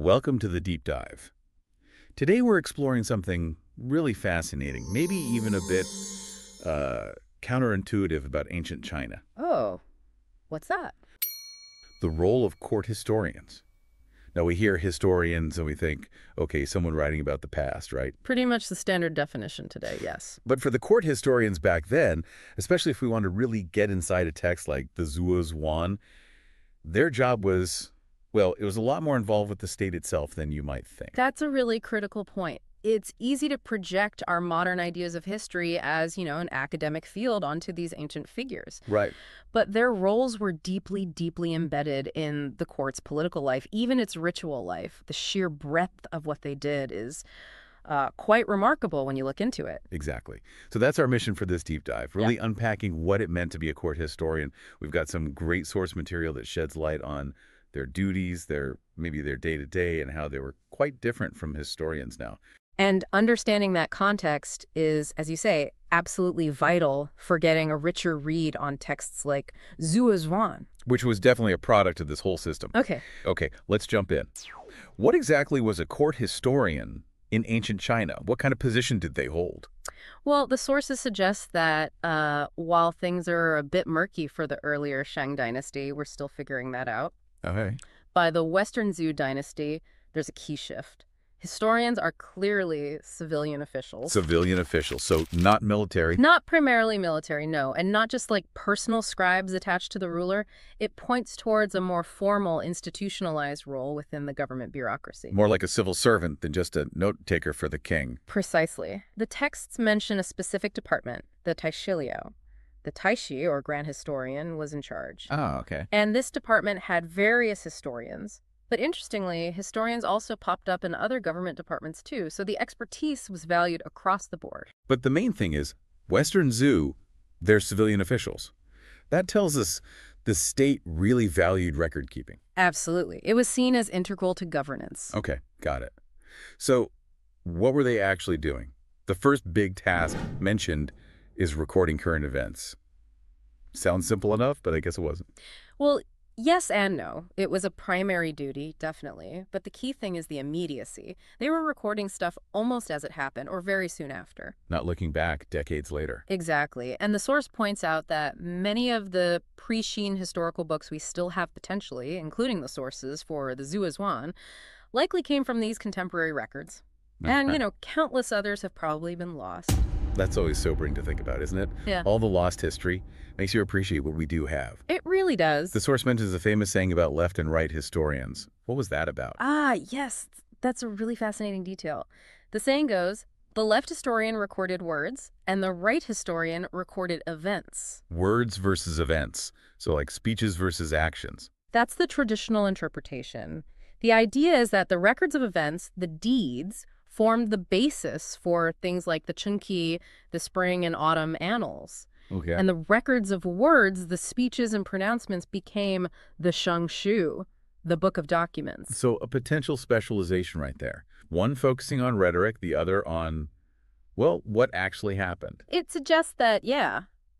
Welcome to the deep dive. Today we're exploring something really fascinating, maybe even a bit counterintuitive about ancient China. Oh, what's that? The role of court historians. Now we hear historians and we think, okay, someone writing about the past, right? Pretty much the standard definition today, yes. But for the court historians back then, especially if we want to really get inside a text like the Zhuozhuan, their job was, well, it was a lot more involved with the state itself than you might think. That's a really critical point. It's easy to project our modern ideas of history as, an academic field onto these ancient figures. Right. But their roles were deeply, deeply embedded in the court's political life, even its ritual life. The sheer breadth of what they did is quite remarkable when you look into it. Exactly. So that's our mission for this deep dive, really unpacking what it meant to be a court historian. We've got some great source material that sheds light on their duties, maybe their day-to-day, and how they were quite different from historians now. And understanding that context is, as you say, absolutely vital for getting a richer read on texts like Zhuozhuan. Which was definitely a product of this whole system. Okay, let's jump in. What exactly was a court historian in ancient China? What kind of position did they hold? well, the sources suggest that while things are a bit murky for the earlier Shang dynasty, we're still figuring that out. Okay. By the Western Zhou dynasty, there's a key shift. Historians are clearly civilian officials. Civilian officials, so not military. Not primarily military, no, and not just like personal scribes attached to the ruler. It points towards a more formal, institutionalized role within the government bureaucracy. More like a civil servant than just a note-taker for the king. Precisely. The texts mention a specific department, the Taishiliao. The Taishi, or Grand Historian, was in charge. Oh, okay. And this department had various historians. But interestingly, historians also popped up in other government departments too, so the expertise was valued across the board. But the main thing is, Western Zhou, they're civilian officials. That tells us the state really valued record-keeping. Absolutely. It was seen as integral to governance. Okay, got it. So what were they actually doing? The first big task mentioned is recording current events. Sounds simple enough, but I guess it wasn't. Well, yes and no. It was a primary duty, definitely. But the key thing is the immediacy. They were recording stuff almost as it happened, or very soon after. Not looking back decades later. Exactly. And the source points out that many of the pre-Qin historical books we still have potentially, including the sources for the Zhuozhuan, likely came from these contemporary records. And, countless others have probably been lost. That's always sobering to think about, isn't it? Yeah. All the lost history makes you appreciate what we do have. It really does. The source mentions a famous saying about left and right historians. What was that about? Ah, yes. That's a really fascinating detail. The saying goes, the left historian recorded words, and the right historian recorded events. Words versus events. So like speeches versus actions. That's the traditional interpretation. The idea is that the records of events, the deeds, formed the basis for things like the Chunqi, the spring and autumn annals. Okay. And the records of words, the speeches and pronouncements, became the Shengshu, the book of documents. So a potential specialization right there. One focusing on rhetoric, the other on, well, what actually happened. It suggests that,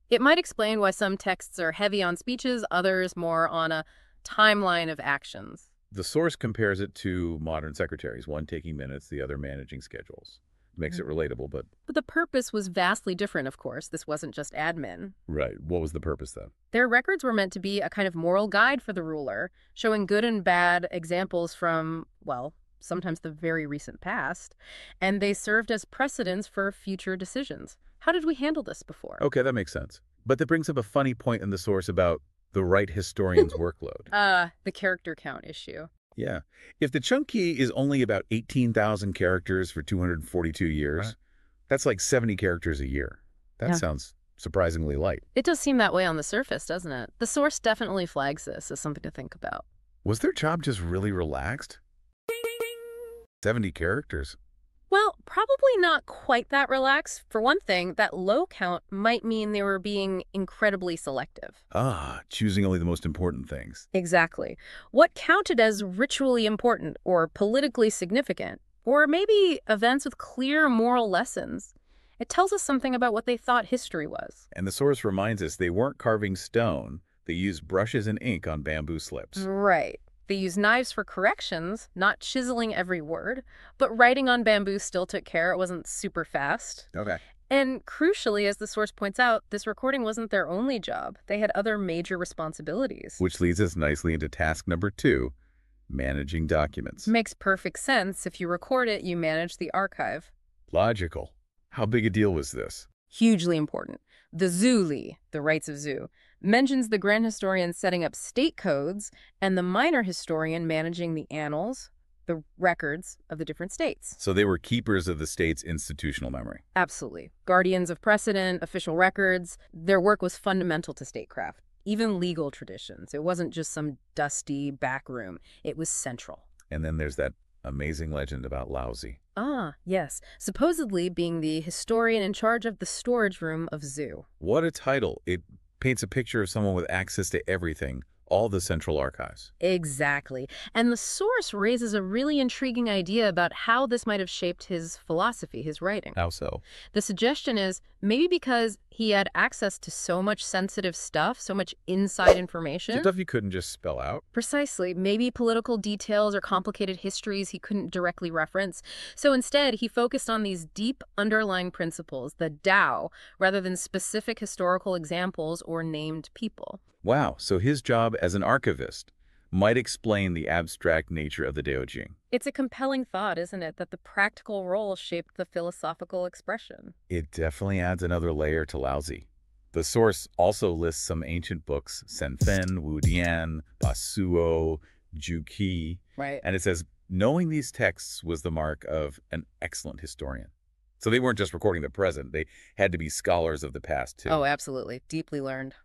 it might explain why some texts are heavy on speeches, others more on a timeline of actions. The source compares it to modern secretaries, one taking minutes, the other managing schedules. Makes it relatable, but... But the purpose was vastly different, of course. This wasn't just admin. Right. What was the purpose, then? Their records were meant to be a kind of moral guide for the ruler, showing good and bad examples from, well, sometimes the very recent past, and they served as precedents for future decisions. How did we handle this before? Okay, that makes sense. But that brings up a funny point in the source about the right historian's workload. The character count issue. Yeah. If the Chunqi is only about 18,000 characters for 242 years, right, that's like 70 characters a year. That sounds surprisingly light. It does seem that way on the surface, doesn't it? The source definitely flags this as something to think about. Was their job just really relaxed? 70 characters. Well, probably not quite that relaxed. For one thing, that low count might mean they were being incredibly selective. Choosing only the most important things. Exactly. What counted as ritually important or politically significant, or maybe events with clear moral lessons, it tells us something about what they thought history was. And the source reminds us they weren't carving stone. They used brushes and ink on bamboo slips. Right. They used knives for corrections, not chiseling every word, but writing on bamboo still took care. It wasn't super fast. Okay. And crucially, as the source points out, this recording wasn't their only job. They had other major responsibilities. Which leads us nicely into task number 2, managing documents. Makes perfect sense. If you record it, you manage the archive. Logical. How big a deal was this? Hugely important. The Zuli, the rights of Zhou, mentions the grand historian setting up state codes and the minor historian managing the annals, the records of the different states. So they were keepers of the state's institutional memory. Absolutely. Guardians of precedent, official records, their work was fundamental to statecraft, even legal traditions. It wasn't just some dusty back room. It was central. And then there's that amazing legend about Laozi. Ah, yes. Supposedly being the historian in charge of the storage room of Zhou. What a title. It paints a picture of someone with access to everything, all the central archives. Exactly. And the source raises a really intriguing idea about how this might have shaped his philosophy, his writing. How so? The suggestion is maybe because he had access to so much sensitive stuff, so much inside information. Stuff you couldn't just spell out. Precisely. Maybe political details or complicated histories he couldn't directly reference. So instead, he focused on these deep underlying principles, the Tao, rather than specific historical examples or named people. Wow, so his job as an archivist might explain the abstract nature of the Daojing. It's a compelling thought, isn't it, that the practical role shaped the philosophical expression. It definitely adds another layer to Laozi. The source also lists some ancient books, Senfen, Wudian, Basuo, Juqi, Right. and it says, knowing these texts was the mark of an excellent historian. So they weren't just recording the present, they had to be scholars of the past too. Oh, absolutely. Deeply learned.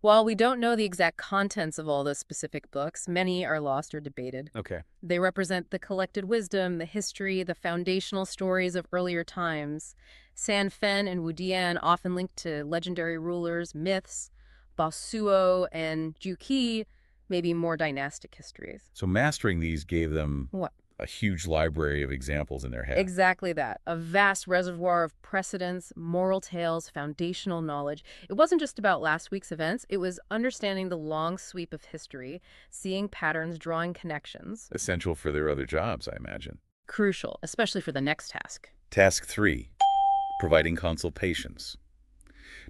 While we don't know the exact contents of all those specific books, many are lost or debated. Okay. They represent the collected wisdom, the history, the foundational stories of earlier times. San Fen and Wudian often linked to legendary rulers, myths. Basuo and Juqi, maybe more dynastic histories. So mastering these gave them What? a huge library of examples in their head. Exactly that. A vast reservoir of precedents, moral tales, foundational knowledge. It wasn't just about last week's events. It was understanding the long sweep of history, seeing patterns, drawing connections. Essential for their other jobs, I imagine. Crucial, especially for the next task. Task 3, providing consultations.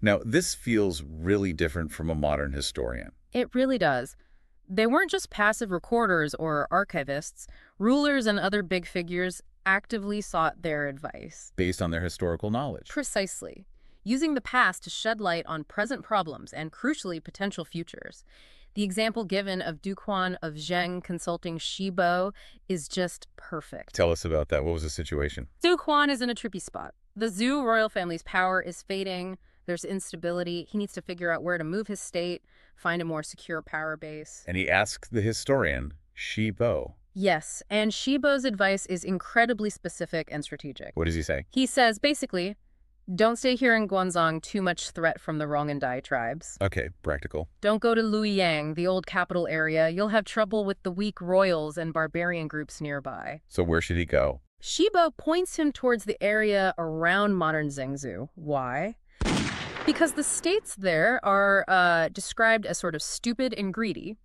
Now, this feels really different from a modern historian. It really does. They weren't just passive recorders or archivists. Rulers and other big figures actively sought their advice. Based on their historical knowledge. Precisely. Using the past to shed light on present problems and, crucially, potential futures. The example given of Duquan of Zheng consulting Shibo is just perfect. Tell us about that. What was the situation? Duquan is in a tricky spot. The Zhou royal family's power is fading. There's instability. He needs to figure out where to move his state, find a more secure power base. And he asked the historian, Shibo. Yes, and Shibo's advice is incredibly specific and strategic. What does he say? He says, basically, don't stay here in Guanzhong, too much threat from the Rongandai tribes. Okay, practical. Don't go to Luoyang, the old capital area. You'll have trouble with the weak royals and barbarian groups nearby. So where should he go? Shibo points him towards the area around modern Zhengzhou. Why? Because the states there are described as sort of stupid and greedy,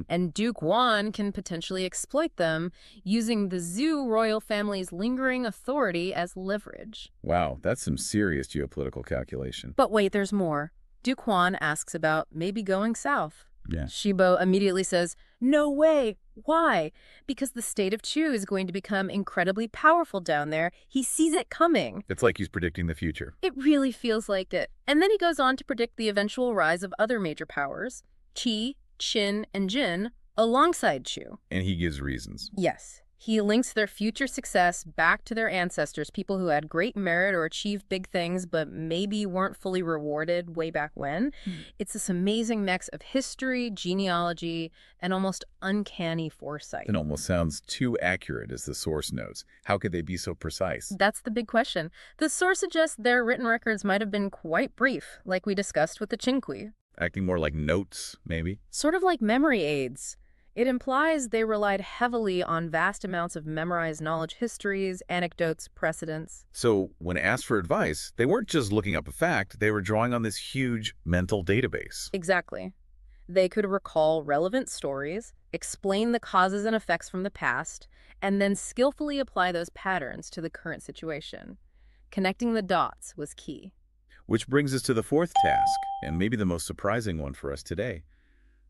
and Duke Wan can potentially exploit them using the Zhou royal family's lingering authority as leverage. Wow, that's some serious geopolitical calculation. But wait, there's more. Duke Wan asks about maybe going south. Yeah. Shibo immediately says, no way. Why? Because the state of Chu is going to become incredibly powerful down there. He sees it coming. It's like he's predicting the future. It really feels like it. And then he goes on to predict the eventual rise of other major powers, Qi, Qin, and Jin, alongside Chu. And he gives reasons. Yes. He links their future success back to their ancestors, people who had great merit or achieved big things but maybe weren't fully rewarded way back when. It's this amazing mix of history, genealogy, and almost uncanny foresight. It almost sounds too accurate, as the source notes. How could they be so precise? That's the big question. The source suggests their written records might have been quite brief, like we discussed with the Qingqi. Acting more like notes, maybe? Sort of like memory aids. It implies they relied heavily on vast amounts of memorized knowledge, histories, anecdotes, precedents. So when asked for advice, they weren't just looking up a fact, they were drawing on this huge mental database. Exactly. They could recall relevant stories, explain the causes and effects from the past, and then skillfully apply those patterns to the current situation. Connecting the dots was key. Which brings us to the fourth task, and maybe the most surprising one for us today: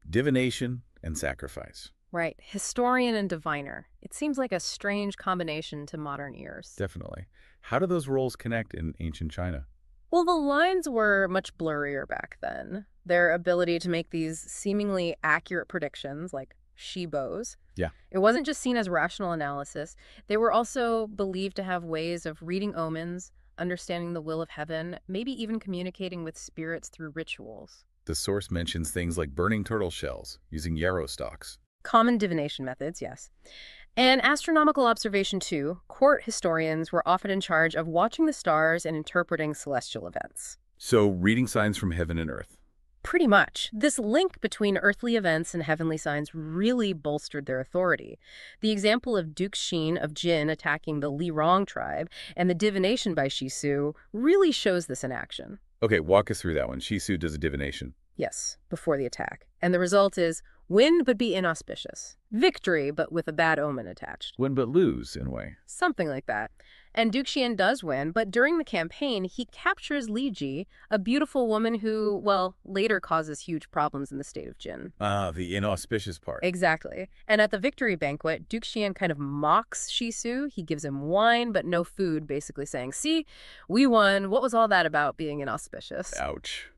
divination and sacrifice. Right, historian and diviner. It seems like a strange combination to modern ears. Definitely. How do those roles connect in ancient China? Well, the lines were much blurrier back then. Their ability to make these seemingly accurate predictions, like shibos, Yeah. it wasn't just seen as rational analysis. They were also believed to have ways of reading omens, understanding the will of heaven, maybe even communicating with spirits through rituals. The source mentions things like burning turtle shells, using yarrow stalks. Common divination methods, yes. And astronomical observation, too. Court historians were often in charge of watching the stars and interpreting celestial events. So, reading signs from heaven and earth. Pretty much. This link between earthly events and heavenly signs really bolstered their authority. The example of Duke Xin of Jin attacking the Li Rong tribe and the divination by Shisu really shows this in action. Okay, walk us through that one. Shisu does a divination. Yes, before the attack. And the result is win but be inauspicious. Victory but with a bad omen attached. Win but lose, in a way. Something like that. And Duke Xian does win, but during the campaign, he captures Li Ji, a beautiful woman who, well, later causes huge problems in the state of Jin. Ah, the inauspicious part. Exactly. And at the victory banquet, Duke Xian kind of mocks Shisu. He gives him wine but no food, basically saying, "See, we won. What was all that about being inauspicious?" Ouch.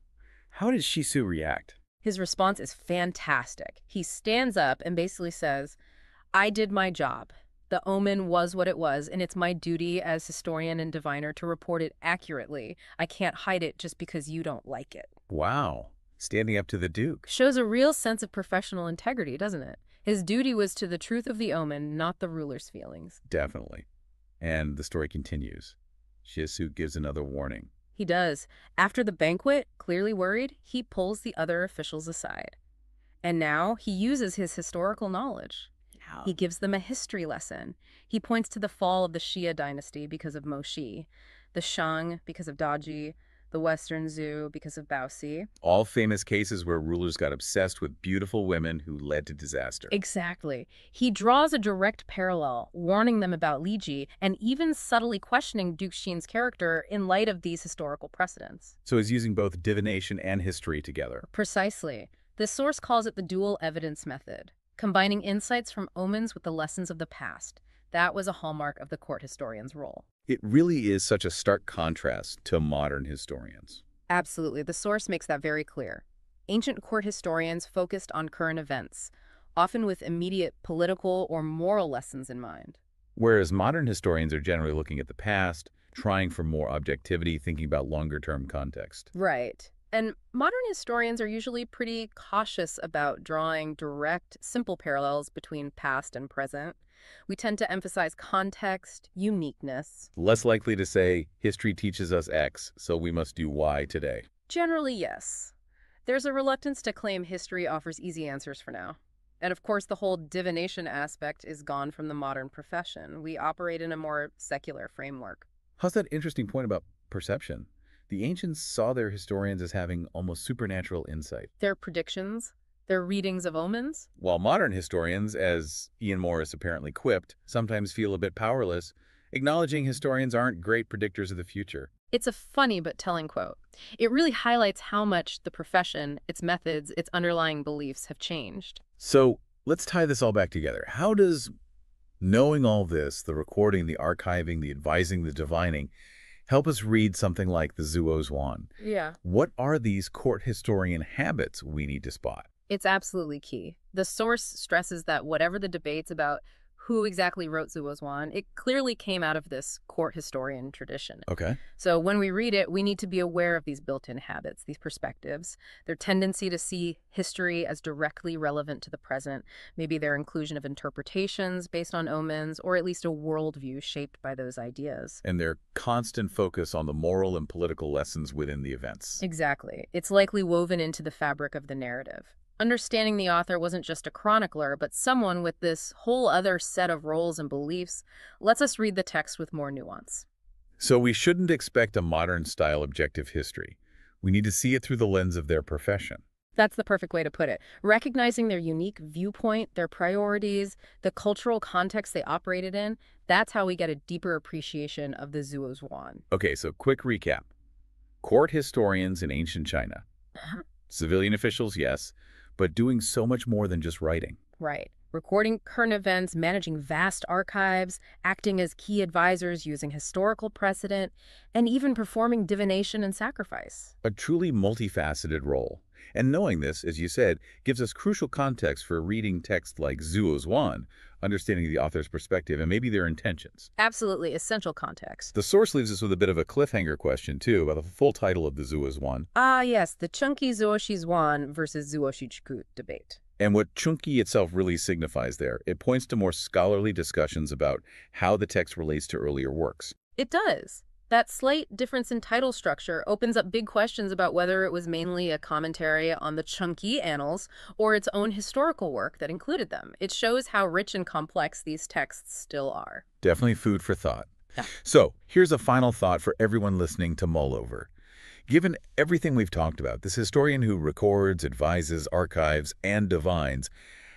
How did Shisu react? His response is fantastic. He stands up and basically says, "I did my job. The omen was what it was, and it's my duty as historian and diviner to report it accurately. I can't hide it just because you don't like it." Wow. Standing up to the Duke. Shows a real sense of professional integrity, doesn't it? His duty was to the truth of the omen, not the ruler's feelings. Definitely. And the story continues. Shisu gives another warning. He does. After the banquet, clearly worried, he pulls the other officials aside. And now he uses his historical knowledge. He gives them a history lesson. He points to the fall of the Xia dynasty because of Mo Shi, the Shang because of Daji, the Western Zhou because of Baoxi. All famous cases where rulers got obsessed with beautiful women who led to disaster. Exactly. He draws a direct parallel, warning them about Li Ji and even subtly questioning Duke Xin's character in light of these historical precedents. So he's using both divination and history together. Precisely. This source calls it the dual evidence method, combining insights from omens with the lessons of the past. That was a hallmark of the court historian's role. It really is such a stark contrast to modern historians. Absolutely. The source makes that very clear. Ancient court historians focused on current events, often with immediate political or moral lessons in mind. Whereas modern historians are generally looking at the past, trying for more objectivity, thinking about longer-term context. Right. And modern historians are usually pretty cautious about drawing direct, simple parallels between past and present. We tend to emphasize context, uniqueness. Less likely to say, history teaches us X, so we must do Y today. Generally, yes. There's a reluctance to claim history offers easy answers for now. And of course, the whole divination aspect is gone from the modern profession. We operate in a more secular framework. How's that interesting point about perception? The ancients saw their historians as having almost supernatural insight, Their predictions, their readings of omens. while modern historians, as Ian Morris apparently quipped, sometimes feel a bit powerless, acknowledging historians aren't great predictors of the future. It's a funny but telling quote. It really highlights how much the profession, its methods, its underlying beliefs have changed. So let's tie this all back together. How does knowing all this, the recording, the archiving, the advising, the divining, help us read something like the Zuozhuan? Yeah. What are these court historian habits we need to spot? It's absolutely key. The source stresses that whatever the debates about who exactly wrote Zuozhuan, it clearly came out of this court historian tradition. Okay. So when we read it, we need to be aware of these built-in habits, these perspectives, their tendency to see history as directly relevant to the present, maybe their inclusion of interpretations based on omens, or at least a worldview shaped by those ideas. And their constant focus on the moral and political lessons within the events. Exactly. It's likely woven into the fabric of the narrative. Understanding the author wasn't just a chronicler, but someone with this whole other set of roles and beliefs lets us read the text with more nuance. So we shouldn't expect a modern-style objective history. We need to see it through the lens of their profession. That's the perfect way to put it. Recognizing their unique viewpoint, their priorities, the cultural context they operated in, that's how we get a deeper appreciation of the Zuozhuan. Okay, so quick recap. Court historians in ancient China. Civilian officials, yes, but doing so much more than just writing. Right. Recording current events, managing vast archives, acting as key advisors using historical precedent, and even performing divination and sacrifice. A truly multifaceted role. And knowing this, as you said, gives us crucial context for reading texts like Zhuo's Wan, understanding the author's perspective and maybe their intentions. Absolutely essential context. The source leaves us with a bit of a cliffhanger question, too, about the full title of the Zhuo's Wan Ah, yes, the chunky Zuoshi Zhuan versus Zuoshi Chiku debate. and what Chunki itself really signifies there. It points to more scholarly discussions about how the text relates to earlier works. It does. That slight difference in title structure opens up big questions about whether it was mainly a commentary on the Chunki annals or its own historical work that included them. It shows how rich and complex these texts still are. Definitely food for thought. Yeah. So, here's a final thought for everyone listening to mull over. Given everything we've talked about, this historian who records, advises, archives, and divines,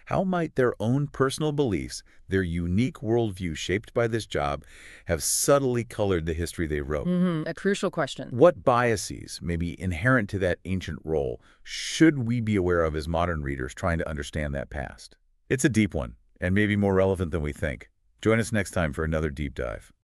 how might their own personal beliefs, their unique worldview shaped by this job, have subtly colored the history they wrote? A crucial question. What biases may be inherent to that ancient role should we be aware of as modern readers trying to understand that past? It's a deep one, and maybe more relevant than we think. Join us next time for another deep dive.